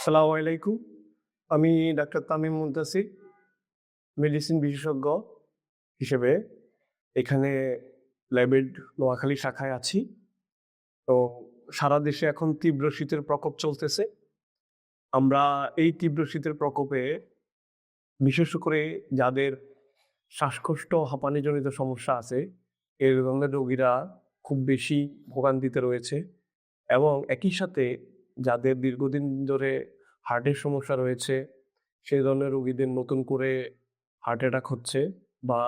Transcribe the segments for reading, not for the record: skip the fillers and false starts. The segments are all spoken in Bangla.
আসসালামু আলাইকুম। আমি ডাক্তার তামিম মুনতাসির, মেডিসিন বিশেষজ্ঞ হিসেবে এখানে ল্যাবের নোয়াখালী শাখায় আছি। তো সারা দেশে এখন তীব্র শীতের প্রকোপ চলতেছে। আমরা এই তীব্র শীতের প্রকোপে বিশেষ করে যাদের শ্বাসকষ্ট, হাঁপানিজনিত সমস্যা আছে, এই ধরনের রোগীরা খুব বেশি ভোগান্তিতে রয়েছে এবং একই সাথে যাদের দীর্ঘদিন ধরে হার্টের সমস্যা রয়েছে, সেই ধরনের রোগীদের নতুন করে হার্ট অ্যাটাক হচ্ছে বা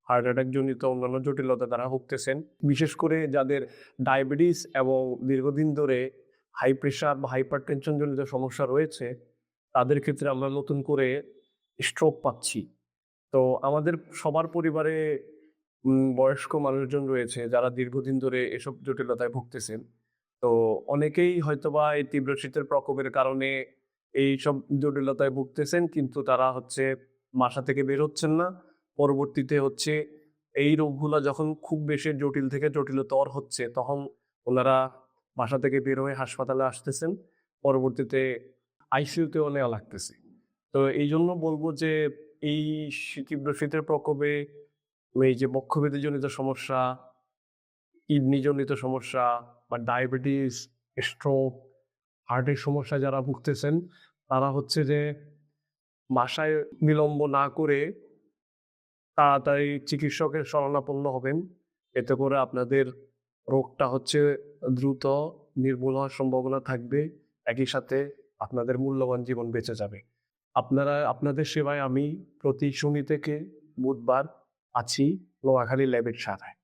হার্ট অ্যাটাক জনিত অন্যান্য জটিলতা তারা ভুগতেছেন। বিশেষ করে যাদের ডায়াবেটিস এবং দীর্ঘদিন ধরে হাই প্রেশার বা হাইপারটেনশন জনিত সমস্যা রয়েছে, তাদের ক্ষেত্রে আমরা নতুন করে স্ট্রোক পাচ্ছি। তো আমাদের সবার পরিবারে বয়স্ক মানুষজন রয়েছে যারা দীর্ঘদিন ধরে এসব জটিলতায় ভুগতেছেন। তো অনেকেই হয়তোবা এই তীব্র শীতের প্রকোপের কারণে এইসব জটিলতায় ভুগতেছেন, কিন্তু তারা বাসা থেকে বের হচ্ছেন না। পরবর্তীতে এই রোগগুলা যখন খুব বেশি জটিল থেকে জটিলতর হচ্ছে, তখন ওনারা বাসা থেকে বের হয়ে হাসপাতালে আসতেছেন। পরবর্তীতে আইসিইউতেও নেওয়া লাগতেছে। তো এইজন্য বলবো যে এই তীব্র শীতের প্রকোপে এই যে বক্ষব্যাধিজনিত সমস্যা, কিডনিজনিত সমস্যা বা ডায়াবেটিস, স্ট্রোক, হার্টের সমস্যায় যারা ভুগতেছেন, তারা যে বাসায় বিলম্ব না করে তাড়াতাড়ি চিকিৎসকের শরণাপন্ন হবেন। এতে করে আপনাদের রোগটা দ্রুত নির্মূল হওয়ার সম্ভাবনা থাকবে। একই সাথে আপনাদের মূল্যবান জীবন বেঁচে যাবে। আপনাদের সেবায় আমি প্রতি শনি থেকে বুধবার আছি নোয়াখালী ল্যাবের শাখায়।